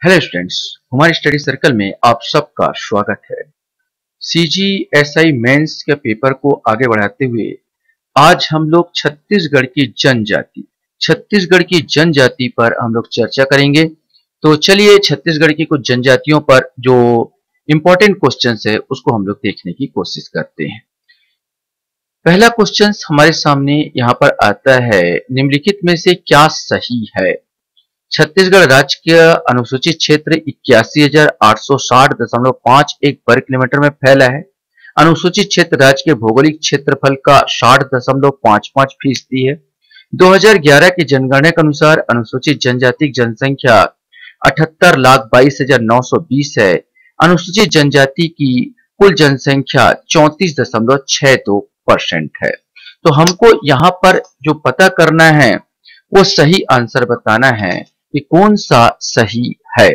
Hello students, हमारे study circle में आप सबका स्वागत है। सीजीएसआई मेंस के पेपर को आगे बढ़ाते हुए आज हम लोग छत्तीसगढ़ की जनजाति पर हम लोग चर्चा करेंगे। तो चलिए छत्तीसगढ़ की कुछ जनजातियों पर जो इंपॉर्टेंट क्वेश्चंस है उसको हम लोग देखने की कोशिश करते हैं। पहला क्वेश्चन हमारे सामने यहाँ पर आता है, निम्नलिखित में से क्या सही है। छत्तीसगढ़ राज्य का अनुसूचित क्षेत्र 81,860.51 वर्ग किलोमीटर में फैला है। अनुसूचित क्षेत्र राज्य के भौगोलिक क्षेत्रफल का 60.55% है। 2011 की जनगणना के अनुसार अनुसूचित जनजाति की जनसंख्या 78,22,920 है। अनुसूचित जनजाति की कुल जनसंख्या 34.62% है। तो हमको यहाँ पर जो पता करना है वो सही आंसर बताना है कि कौन सा सही है।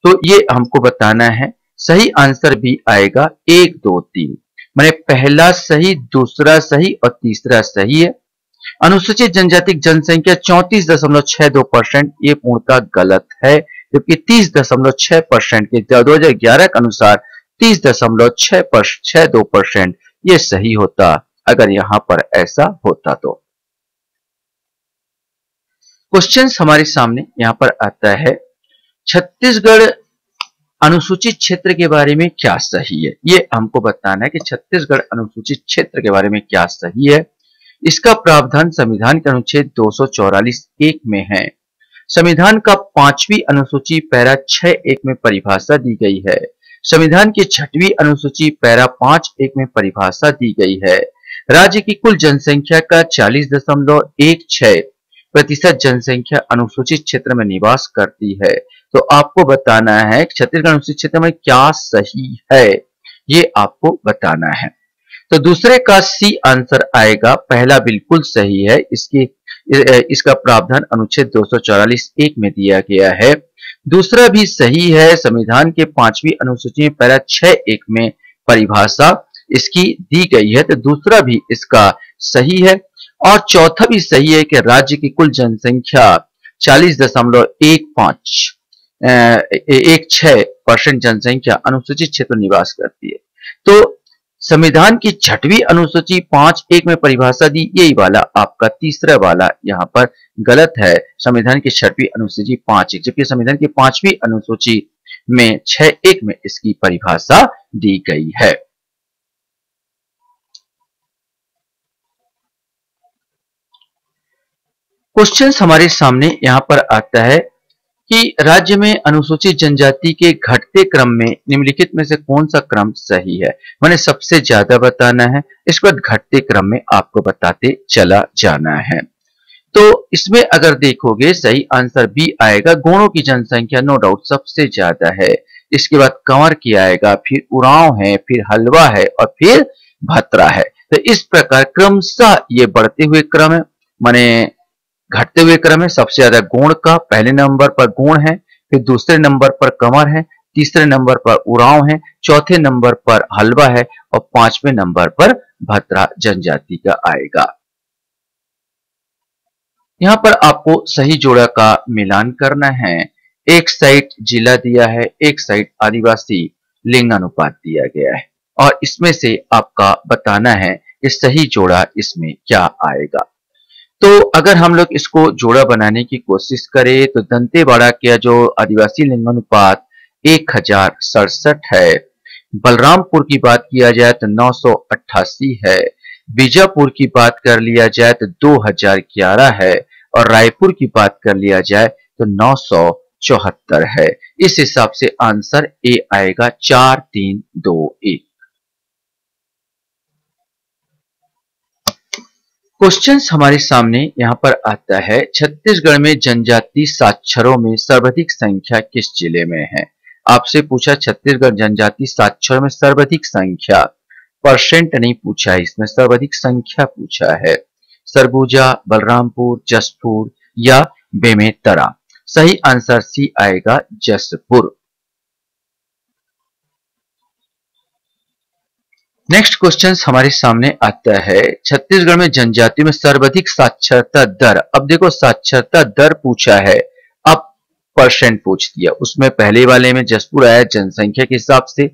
तो ये हमको बताना है। सही आंसर भी आएगा 1, 2, 3, माने पहला सही, दूसरा सही और तीसरा सही है। अनुसूचित जनजाति की जनसंख्या 34.62%, ये पूर्णतः गलत है, क्योंकि 30.6% के 2011 के अनुसार 30.62% ये सही होता अगर यहां पर ऐसा होता। तो क्वेश्चन हमारे सामने यहां पर आता है, छत्तीसगढ़ अनुसूचित क्षेत्र के बारे में क्या सही है। ये हमको बताना है कि छत्तीसगढ़ अनुसूचित क्षेत्र के बारे में क्या सही है। इसका प्रावधान संविधान के अनुच्छेद 244(1) में है। संविधान का 5वीं अनुसूची पैरा 6(1) में परिभाषा दी गई है। संविधान की 6वीं अनुसूची पैरा 5(1) में परिभाषा दी गई है। राज्य की कुल जनसंख्या का 40.16% जनसंख्या अनुसूचित क्षेत्र में निवास करती है। तो आपको बताना है कि छत्तीसगढ़ अनुसूचित क्षेत्र में क्या सही है, ये आपको बताना है। तो दूसरे का सी आंसर आएगा, पहला बिल्कुल सही है। इसका प्रावधान अनुच्छेद 244(1) में दिया गया है। दूसरा भी सही है, संविधान के 5वीं अनुसूची में पैरा 6(1) में परिभाषा इसकी दी गई है, तो दूसरा भी इसका सही है। और चौथा भी सही है कि राज्य की कुल जनसंख्या 40.16% जनसंख्या अनुसूचित क्षेत्र में निवास करती है। तो संविधान की 6वीं अनुसूची 5(1) में परिभाषा दी, यही वाला आपका तीसरा वाला यहाँ पर गलत है। संविधान की 6वीं अनुसूची 5(1), जबकि संविधान की 5वीं अनुसूची में 6(1) में इसकी परिभाषा दी गई है। क्वेश्चन हमारे सामने यहां पर आता है कि राज्य में अनुसूचित जनजाति के घटते क्रम में निम्नलिखित में से कौन सा क्रम सही है। मैंने सबसे ज्यादा बताना है, इसके बाद घटते क्रम में आपको बताते चला जाना है। तो इसमें अगर देखोगे सही आंसर बी आएगा, गोंडों की जनसंख्या नो डाउट सबसे ज्यादा है। इसके बाद कंवर की आएगा, फिर उरांव है, फिर हलवा है और फिर भतरा है। तो इस प्रकार क्रमशः ये बढ़ते हुए क्रम है, माने घटते हुए क्रम है। सबसे ज्यादा गोंड का पहले नंबर पर गोंड है, फिर दूसरे नंबर पर कंवर है, तीसरे नंबर पर उरांव है, चौथे नंबर पर हलवा है और 5वें नंबर पर भतरा जनजाति का आएगा। यहां पर आपको सही जोड़ा का मिलान करना है। एक साइड जिला दिया है, एक साइड आदिवासी लिंगानुपात दिया गया है और इसमें से आपका बताना है कि सही जोड़ा इसमें क्या आएगा। तो अगर हम लोग इसको जोड़ा बनाने की कोशिश करें तो दंतेवाड़ा का जो आदिवासी लिंगानुपात 1067 है। बलरामपुर की बात किया जाए तो 988 है। बीजापुर की बात कर लिया जाए तो 2011 है और रायपुर की बात कर लिया जाए तो 974 है। इस हिसाब से आंसर ए आएगा 4321। क्वेश्चन हमारे सामने यहां पर आता है, छत्तीसगढ़ में जनजाति साक्षरों में सर्वाधिक संख्या किस जिले में है। आपसे पूछा छत्तीसगढ़ जनजाति साक्षरों में सर्वाधिक संख्या, परसेंट नहीं पूछा है, इसमें सर्वाधिक संख्या पूछा है। सरगुजा, बलरामपुर, जशपुर या बेमेतरा। सही आंसर सी आएगा, जशपुर। नेक्स्ट क्वेश्चन हमारे सामने आता है, छत्तीसगढ़ में जनजातियों में सर्वाधिक साक्षरता दर। अब देखो साक्षरता दर पूछा है, अब परसेंट पूछ दिया। उसमें पहले वाले में जसपुर आया जनसंख्या के हिसाब से,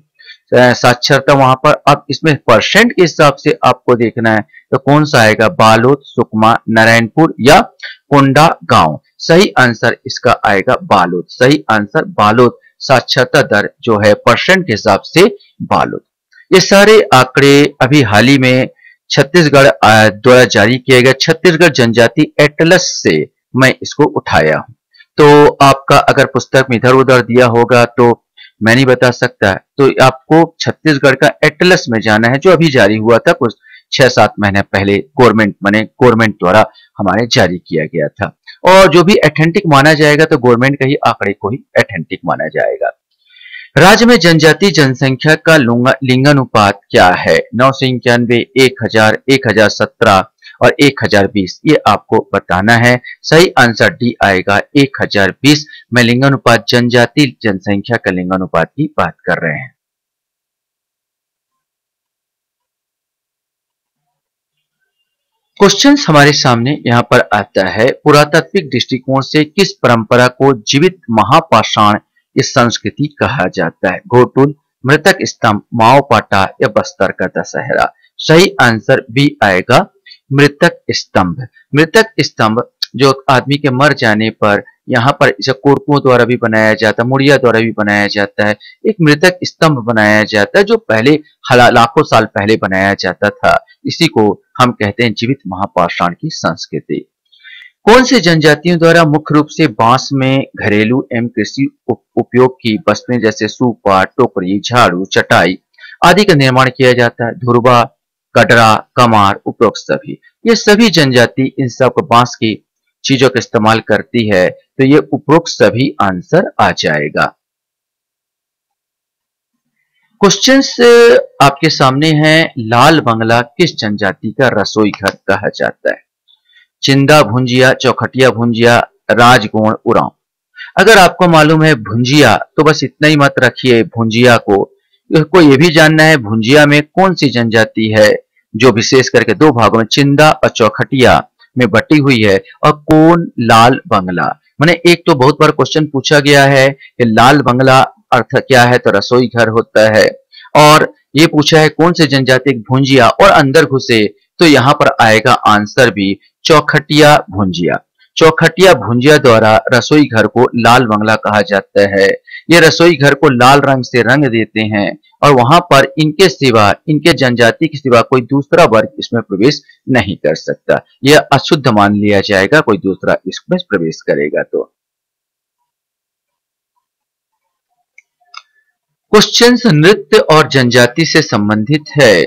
साक्षरता वहां पर। अब इसमें परसेंट के हिसाब से आपको देखना है तो कौन सा आएगा, बालोद, सुकमा, नारायणपुर या कोंडा गांव। सही आंसर इसका आएगा बालोद। सही आंसर बालोद, साक्षरता दर जो है परसेंट के हिसाब से बालोद। ये सारे आंकड़े अभी हाल ही में छत्तीसगढ़ द्वारा जारी किए गए छत्तीसगढ़ जनजाति एटलस से मैं इसको उठाया हूं। तो आपका अगर पुस्तक में इधर उधर दिया होगा तो मैं नहीं बता सकता, तो आपको छत्तीसगढ़ का एटलस में जाना है जो अभी जारी हुआ था कुछ 6-7 महीने पहले, गवर्नमेंट द्वारा हमारे जारी किया गया था। और जो भी ऑथेंटिक माना जाएगा तो गवर्नमेंट के ही आंकड़े को ही ऑथेंटिक माना जाएगा। राज्य में जनजाति जनसंख्या का लिंगानुपात क्या है? 991, 1000, 1017 और 1020, ये आपको बताना है। सही आंसर डी आएगा 1020 में लिंगानुपात, जनजाति जनसंख्या का लिंगानुपात की बात कर रहे हैं। क्वेश्चंस हमारे सामने यहाँ पर आता है, पुरातात्विक दृष्टिकोण से किस परंपरा को जीवित महापाषाण की संस्कृति कहा जाता है? घोटुल, मृतक स्तंभ, माओ पाटा या बस्तर का दशहरा। सही आंसर बी आएगा मृतक स्तंभ। मृतक स्तंभ जो आदमी के मर जाने पर यहाँ पर इसे कोरकुओं द्वारा भी बनाया जाता है, मुड़िया द्वारा भी बनाया जाता है। एक मृतक स्तंभ बनाया जाता है जो पहले लाखों साल पहले बनाया जाता था। इसी को हम कहते हैं जीवित महापाषाण की संस्कृति। कौन सी जनजातियों द्वारा मुख्य रूप से बांस में घरेलू एवं कृषि उपयोग की वस्तुएं जैसे सूपा, टोकरी, झाड़ू, चटाई आदि का निर्माण किया जाता है? धुरबा, कटरा, कमार, उपरोक्त सभी। ये सभी जनजाति इन सब बांस की चीजों का इस्तेमाल करती है, तो ये उपरोक्त सभी आंसर आ जाएगा। क्वेश्चंस आपके सामने है, लाल बंगला किस जनजाति का रसोई घर कहा जाता है? चिंदा भुंजिया, चौखटिया भुंजिया, राजगोण, उरांव। अगर आपको मालूम है भुंजिया तो बस इतना ही मत रखिए भुंजिया को ये भी जानना है भुंजिया में कौन सी जनजाति है जो विशेष करके दो भागों में चिंदा और चौखटिया में बटी हुई है, और कौन लाल बंगला। मैंने एक तो बहुत बार क्वेश्चन पूछा गया है कि लाल बंगला अर्थ क्या है, तो रसोई घर होता है। और ये पूछा है कौन से जनजाति भुंजिया, और अंदर घुसे तो यहां पर आएगा आंसर भी चौखटिया भुंजिया। चौखटिया भुंजिया द्वारा रसोई घर को लाल बंगला कहा जाता है। ये रसोई घर को लाल रंग से रंग देते हैं और वहां पर इनके सिवा, इनके जनजाति के सिवा कोई दूसरा वर्ग इसमें प्रवेश नहीं कर सकता। यह अशुद्ध मान लिया जाएगा कोई दूसरा इसमें प्रवेश करेगा तो। क्वेश्चंस नृत्य और जनजाति से संबंधित है।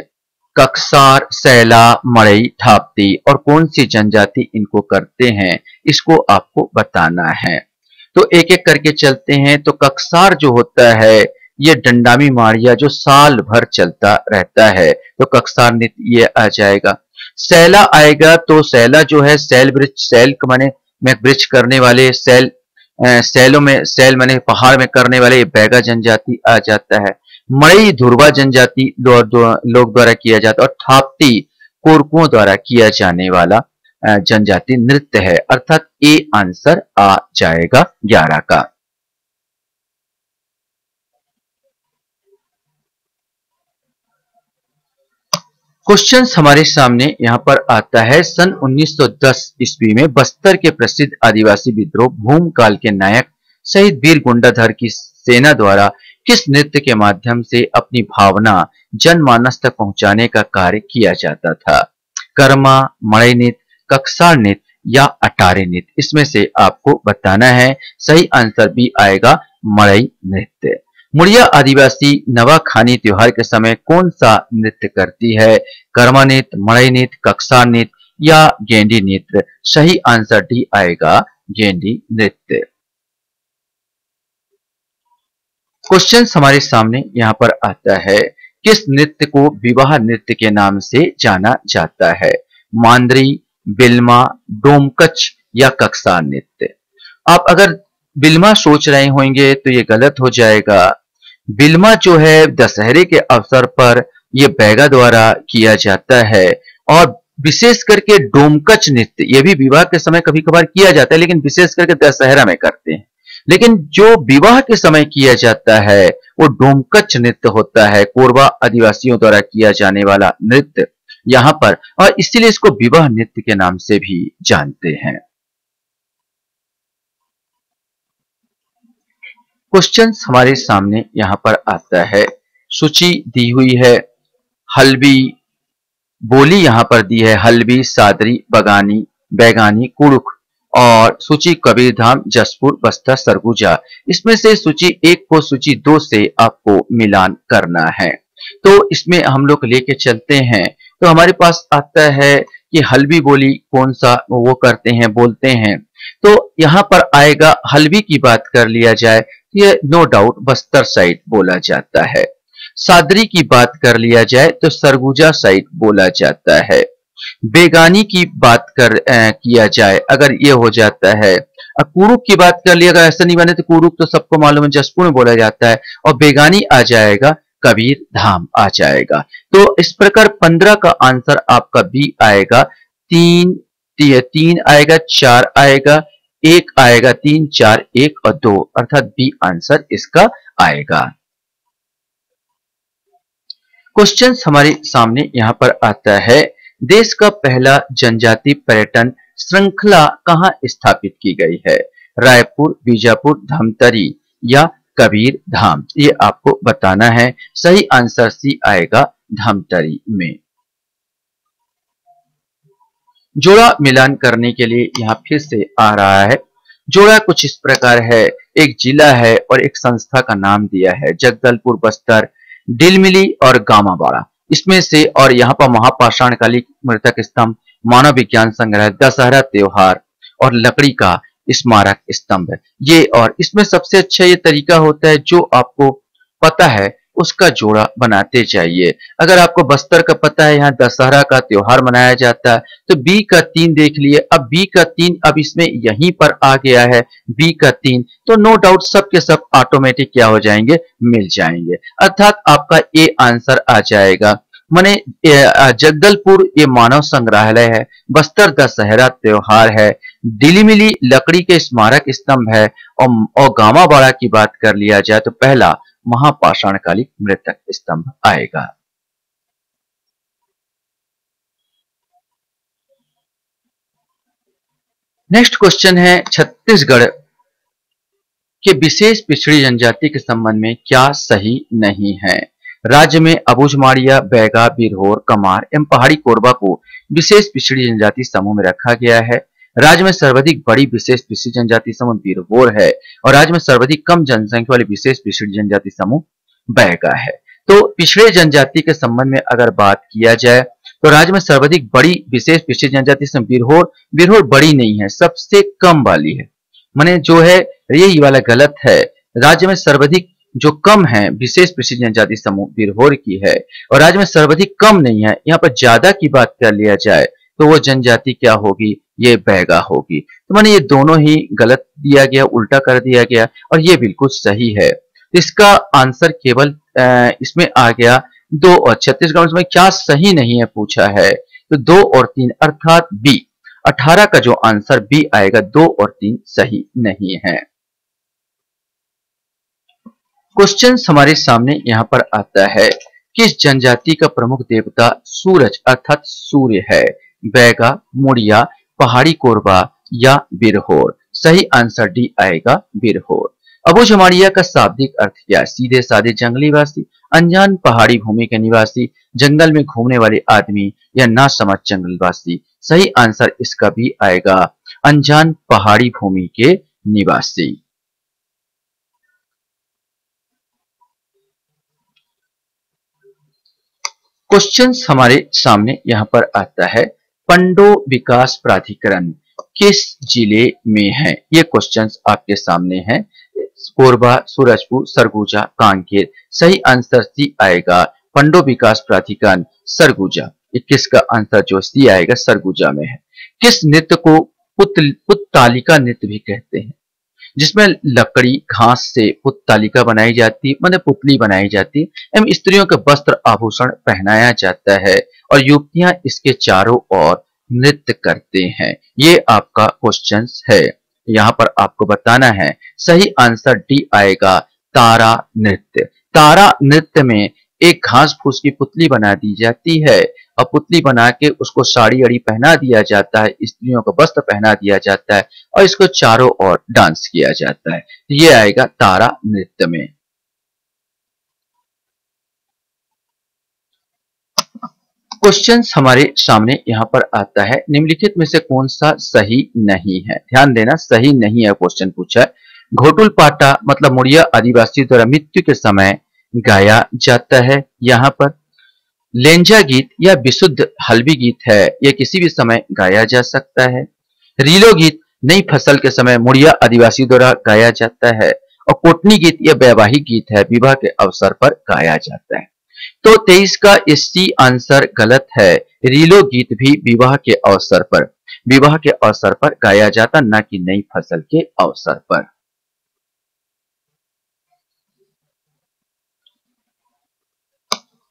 कक्सार, सैला, मड़ई, थाप्ती और कौन सी जनजाति इनको करते हैं, इसको आपको बताना है। तो एक एक करके चलते हैं। तो कक्सार जो होता है ये डंडामी माड़िया जो साल भर चलता रहता है, तो कक्सार नृत्य ये आ जाएगा। सैला आएगा, तो सैला जो है सैल वृक्ष, सैल माने में वृक्ष करने वाले, सैलों में सैल माने पहाड़ में करने वाले, बैगा जनजाति आ जाता है। मड़ई धुरवा जनजाति लोग द्वारा किया जाता है, और थाप्ती कोरकुओं द्वारा किया जाने वाला जनजाति नृत्य है, अर्थात ए आंसर आ जाएगा 11 का। क्वेश्चंस हमारे सामने यहां पर आता है, सन 1910 ईस्वी में बस्तर के प्रसिद्ध आदिवासी विद्रोह भूमकाल के नायक शहीद वीर गुंडाधर की सेना द्वारा किस नृत्य के माध्यम से अपनी भावना जनमानस तक पहुंचाने का कार्य किया जाता था? कर्मा, मड़ई नृत्य, कक्सार नृत्य या अटारे नृत्य, इसमें से आपको बताना है। सही आंसर भी आएगा मड़ई नृत्य। मुड़िया आदिवासी नवाखानी त्योहार के समय कौन सा नृत्य करती है? कर्मा नृत्य, मड़ई नृत्य, कक्सार नृत्य या गेंडी नृत्य। सही आंसर डी आएगा गेंडी नृत्य। क्वेश्चन हमारे सामने यहां पर आता है, किस नृत्य को विवाह नृत्य के नाम से जाना जाता है? मांदरी, बिल्मा, डोमकच या कक्सार नृत्य। आप अगर बिल्मा सोच रहे होंगे तो ये गलत हो जाएगा। बिल्मा जो है दशहरे के अवसर पर ये बैगा द्वारा किया जाता है, और विशेष करके डोमकच नृत्य ये भी विवाह के समय कभी कभार किया जाता है, लेकिन विशेष करके दशहरा में करते हैं। लेकिन जो विवाह के समय किया जाता है वो डोमकच नृत्य होता है, कोरबा आदिवासियों द्वारा किया जाने वाला नृत्य यहाँ पर, और इसीलिए इसको विवाह नृत्य के नाम से भी जानते हैं। क्वेश्चंस हमारे सामने यहाँ पर आता है, सूची दी हुई है, हल्बी बोली यहाँ पर दी है, हल्बी, सादरी, बगानी, बैगानी, कुड़ुख, और सूची कबीरधाम, जसपुर, बस्तर, सरगुजा। इसमें से सूची 1 को सूची 2 से आपको मिलान करना है। तो इसमें हम लोग लेके चलते हैं, तो हमारे पास आता है कि हल्बी बोली कौन सा वो करते हैं, बोलते हैं। तो यहाँ पर आएगा, हल्बी की बात कर लिया जाए, ये नो डाउट बस्तर साइड बोला जाता है। सादरी की बात कर लिया जाए तो सरगुजा साइड बोला जाता है। बेगानी की बात किया जाए अगर ये हो जाता है। कुरुक की बात कर लिया, अगर ऐसा नहीं बने तो कुरुक तो सबको मालूम है जसपुर में बोला जाता है, और बेगानी आ जाएगा, कबीर धाम आ जाएगा। तो इस प्रकार 15 का आंसर आपका बी आएगा। 3 आएगा, 4 आएगा, 1 आएगा, 3, 4, 1 और 2, अर्थात बी आंसर इसका आएगा। क्वेश्चन हमारे सामने यहाँ पर आता है, देश का पहला जनजाति पर्यटन श्रृंखला कहाँ स्थापित की गई है? रायपुर, बीजापुर, धमतरी या कबीर धाम? ये आपको बताना है। सही आंसर सी आएगा, धमतरी में। जोड़ा मिलान करने के लिए यहाँ फिर से आ रहा है। जोड़ा कुछ इस प्रकार है, एक जिला है और एक संस्था का नाम दिया है, जगदलपुर, बस्तर, डिलमिली और गामावाड़ा। इसमें से, और यहाँ पर महापाषाण कालिक मृतक स्तंभ, मानव विज्ञान संग्रह, दशहरा त्योहार और लकड़ी का स्मारक स्तंभ है ये। और इसमें सबसे अच्छा ये तरीका होता है, जो आपको पता है उसका जोड़ा बनाते जाइए। अगर आपको बस्तर का पता है यहाँ दशहरा का त्योहार मनाया जाता है, तो बी का 3 देख लिए। अब बी का 3 अब इसमें यहीं पर आ गया है, बी का 3, तो नो डाउट सब के सब ऑटोमेटिक क्या हो जाएंगे, मिल जाएंगे, अर्थात आपका ए आंसर आ जाएगा। माने जगदलपुर ये मानव संग्रहालय है, बस्तर दशहरा त्योहार है, डिलीमिली लकड़ी के स्मारक स्तंभ है, और गामावाड़ा की बात कर लिया जाए तो पहला महापाषाणकालिक मृतक स्तंभ आएगा। नेक्स्ट क्वेश्चन है, छत्तीसगढ़ के विशेष पिछड़ी जनजाति के संबंध में क्या सही नहीं है? राज्य में अबुझमाड़िया, बैगा, बिरहोर, कमार एवं पहाड़ी कोरबा को विशेष पिछड़ी जनजाति समूह में रखा गया है। राज्य में सर्वाधिक बड़ी विशेष पिछड़ी जनजाति समूह बिरहोर है, और राज्य में सर्वाधिक कम जनसंख्या वाली विशेष पिछड़ी जनजाति समूह बैगा है। तो पिछड़े जनजाति के संबंध में अगर बात किया जाए तो राज्य में सर्वाधिक बड़ी विशेष पिछड़ी जनजाति समूह बिरहोर बड़ी नहीं है, सबसे कम वाली है। माने जो है ये वाला गलत है। राज्य में सर्वाधिक जो कम है विशेष पिछड़ी जनजाति समूह बिरहोर की है, और राज्य में सर्वाधिक कम नहीं है। यहाँ पर ज्यादा की बात कर लिया जाए तो वो जनजाति क्या होगी, ये बैगा होगी। तो माने ये दोनों ही गलत दिया गया, उल्टा कर दिया गया, और ये बिल्कुल सही है। इसका आंसर केवल इसमें आ गया 2 और 36 में क्या सही नहीं है पूछा है, तो 2 और 3 अर्थात बी। 18 का जो आंसर बी आएगा, 2 और 3 सही नहीं है। क्वेश्चन हमारे सामने यहाँ पर आता है, किस जनजाति का प्रमुख देवता सूरज अर्थात सूर्य है? बैगा, मुड़िया, पहाड़ी कोरबा या बिरहोर? सही आंसर डी आएगा, बिरहोर। अबुझमाड़िया का शाब्दिक अर्थ क्या है? सीधे साधे जंगली वासी, अनजान पहाड़ी भूमि के निवासी, जंगल में घूमने वाले आदमी या ना समझ जंगलवासी? सही आंसर इसका भी आएगा, अनजान पहाड़ी भूमि के निवासी। क्वेश्चंस हमारे सामने यहाँ पर आता है, पंडो विकास प्राधिकरण किस जिले में है? ये क्वेश्चंस आपके सामने हैं। कोरबा, सूरजपुर, सरगुजा, कांकेर? सही आंसर सी आएगा, पंडो विकास प्राधिकरण सरगुजा। 21 का आंसर जो सी आएगा, सरगुजा में है। किस नृत्य को पुत्तालिका नृत्य भी कहते हैं? जिसमें लकड़ी घास से पुत्तालिका बनाई जाती, मतलब पुतली बनाई जाती एवं स्त्रियों के वस्त्र आभूषण पहनाया जाता है, और युवतियां इसके चारों ओर नृत्य करते हैं। ये आपका क्वेश्चन है। यहाँ पर आपको बताना है। सही आंसर डी आएगा, तारा नृत्य। तारा नृत्य में एक घास फूस की पुतली बना दी जाती है और पुतली बना के उसको साड़ी अड़ी पहना दिया जाता है, स्त्रियों को वस्त्र पहना दिया जाता है और इसको चारों ओर डांस किया जाता है। तो ये आएगा तारा नृत्य में। क्वेश्चन हमारे सामने यहाँ पर आता है, निम्नलिखित में से कौन सा सही नहीं है। ध्यान देना, सही नहीं है क्वेश्चन पूछा है। घोटुल पाटा मतलब मुड़िया आदिवासी द्वारा मृत्यु के समय गाया जाता है। यहाँ पर लेंजा गीत या विशुद्ध हल्बी गीत है, यह किसी भी समय गाया जा सकता है। रीलो गीत नई फसल के समय मुड़िया आदिवासी द्वारा गाया जाता है और कोटनी गीत यह वैवाहिक गीत है, विवाह के अवसर पर गाया जाता है। तो 23 का सी आंसर गलत है। रीलो गीत भी विवाह के अवसर पर गाया जाता, न कि नई फसल के अवसर पर।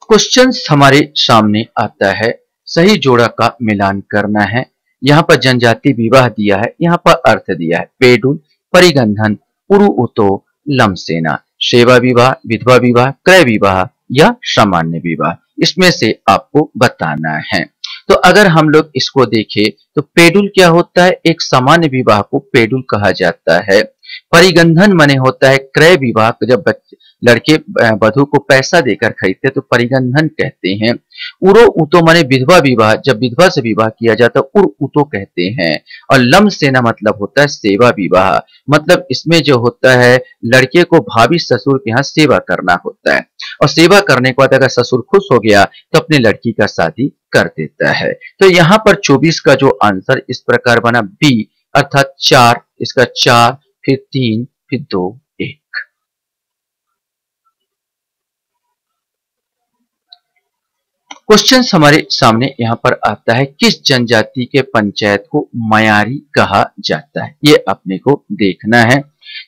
क्वेश्चन हमारे सामने आता है, सही जोड़ा का मिलान करना है। यहाँ पर जनजाति विवाह दिया है, यहाँ पर अर्थ दिया है पेडुल, परिगंधन, पुरु उतो, लमसेना, सेवा विवाह, विधवा विवाह, क्रय विवाह या सामान्य विवाह, इसमें से आपको बताना है। तो अगर हम लोग इसको देखें तो पेडुल क्या होता है, एक सामान्य विवाह को पेडुल कहा जाता है। परिगंधन माने होता है क्रय विवाह, जब लड़के वधु को पैसा देकर खरीदते तो परिगंधन कहते हैं। उरो उतो माने विधवा विवाह, जब विधवा से विवाह किया जाता है उर उतो कहते हैं। और लम सेना मतलब होता है सेवा विवाह, मतलब इसमें जो होता है लड़के को भाभी ससुर के यहाँ सेवा करना होता है और सेवा करने के बाद अगर ससुर खुश हो गया तो अपनी लड़की का शादी कर देता है। तो यहाँ पर 24 का जो आंसर इस प्रकार बना बी, अर्थात 4, इसका 4 फिर 3 फिर 2 1। क्वेश्चन हमारे सामने यहाँ पर आता है, किस जनजाति के पंचायत को मयारी कहा जाता है, ये अपने को देखना है।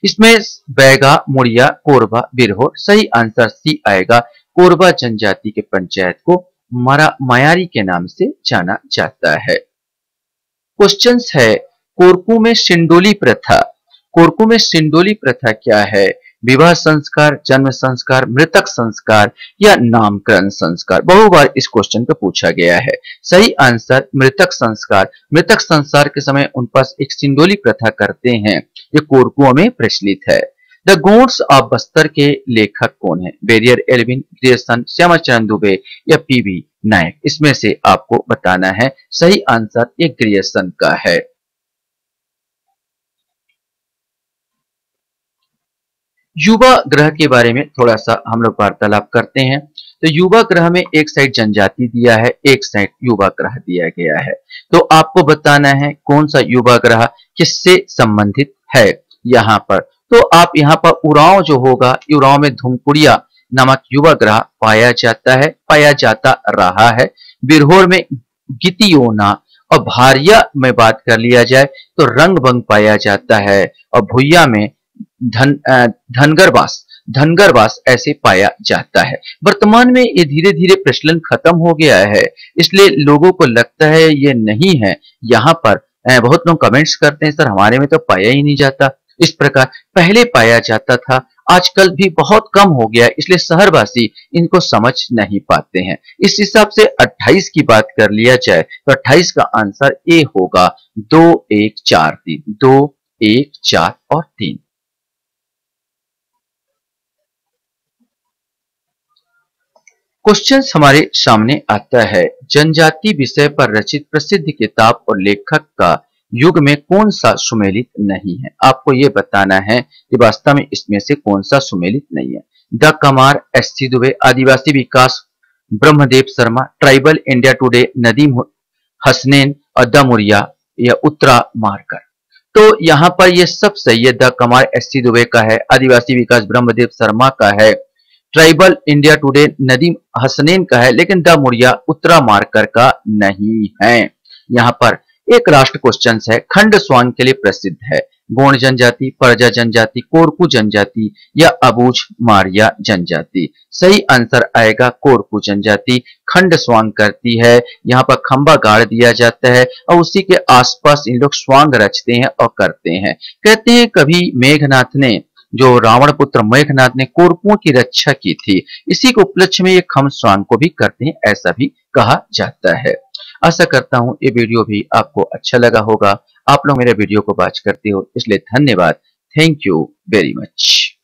इसमें बैगा, मुड़िया, कोरबा, बिरहोर, सही आंसर सी आएगा। कोरबा जनजाति के पंचायत को मयारी के नाम से जाना जाता है। क्वेश्चन है, कोरकू में सिंडोली प्रथा, कोरकू में सिंडोली प्रथा क्या है। विवाह संस्कार, जन्म संस्कार, मृतक संस्कार या नामकरण संस्कार। बहुबार इस क्वेश्चन को पूछा गया है। सही आंसर मृतक संस्कार। मृतक संस्कार के समय उन पास एक सिंडोली प्रथा करते हैं, ये कोरकुओं में प्रचलित है। द गोड्स ऑफ बस्तर के लेखक कौन है। Verrier Elwin, Grierson, Shyamacharan Dube या पीवी नायक, इसमें से आपको बताना है। सही आंसर ये ग्रियर्सन का है। युवा ग्रह के बारे में थोड़ा सा हम लोग वार्तालाप करते हैं। तो युवा ग्रह में एक साइड जनजाति दिया है, एक साइड युवा ग्रह दिया गया है। तो आपको बताना है कौन सा युवा ग्रह किससे संबंधित है। यहाँ पर तो आप यहाँ पर उरांव जो होगा, उरांव में धुमकुड़िया नामक युवा ग्रह पाया जाता रहा है। बिरहोर में गितियोना और भारिया में बात कर लिया जाए तो रंगभंग पाया जाता है और भुइया में धनगरवास ऐसे पाया जाता है। वर्तमान में ये धीरे धीरे प्रचलन खत्म हो गया है, इसलिए लोगों को लगता है ये नहीं है। यहाँ पर बहुत लोग कमेंट्स करते हैं, सर हमारे में तो पाया ही नहीं जाता। इस प्रकार पहले पाया जाता था, आजकल भी बहुत कम हो गया, इसलिए शहरवासी इनको समझ नहीं पाते हैं। इस हिसाब से 28 की बात कर लिया जाए तो 28 का आंसर ए होगा। 2 1 4 3, 2 1 4 और 3। क्वेश्चन हमारे सामने आता है, जनजाति विषय पर रचित प्रसिद्ध किताब और लेखक का युग में कौन सा सुमेलित नहीं है। आपको यह बताना है कि वास्तव में इसमें से कौन सा सुमेलित नहीं है। The Kumar, SC. Dubey, Adivasi Vikas Brahmadev Sharma, tribal India today Nadeem Hasnain और द मुरिया या उत्तरा मारकर। तो यहाँ पर ये सब सही है। The Kumar SC. दुबे का है, आदिवासी विकास ब्रह्मदेव शर्मा का है, tribal India today Nadeem Hasnain का है, लेकिन द मुरिया उत्तरा मार्कर का नहीं है। यहाँ पर एक लास्ट क्वेश्चन है, खंड स्वांग के लिए प्रसिद्ध है। गोंड जनजाति, परजा जनजाति, कोरकू जनजाति या अबूझ मारिया जनजाति। सही आंसर आएगा कोरकू जनजाति। खंड स्वांग करती है, यहाँ पर खंबा गाड़ दिया जाता है और उसी के आसपास इन लोग स्वांग रचते हैं और करते हैं। कहते हैं कभी मेघनाथ ने, जो रावण पुत्र मेघनाथ ने कोरकुओं की रक्षा की थी, इसी के उपलक्ष्य में ये खम स्वांग को भी करते हैं, ऐसा भी कहा जाता है। आशा करता हूं ये वीडियो भी आपको अच्छा लगा होगा। आप लोग मेरे वीडियो को वॉच करते हो इसलिए धन्यवाद। Thank you very much.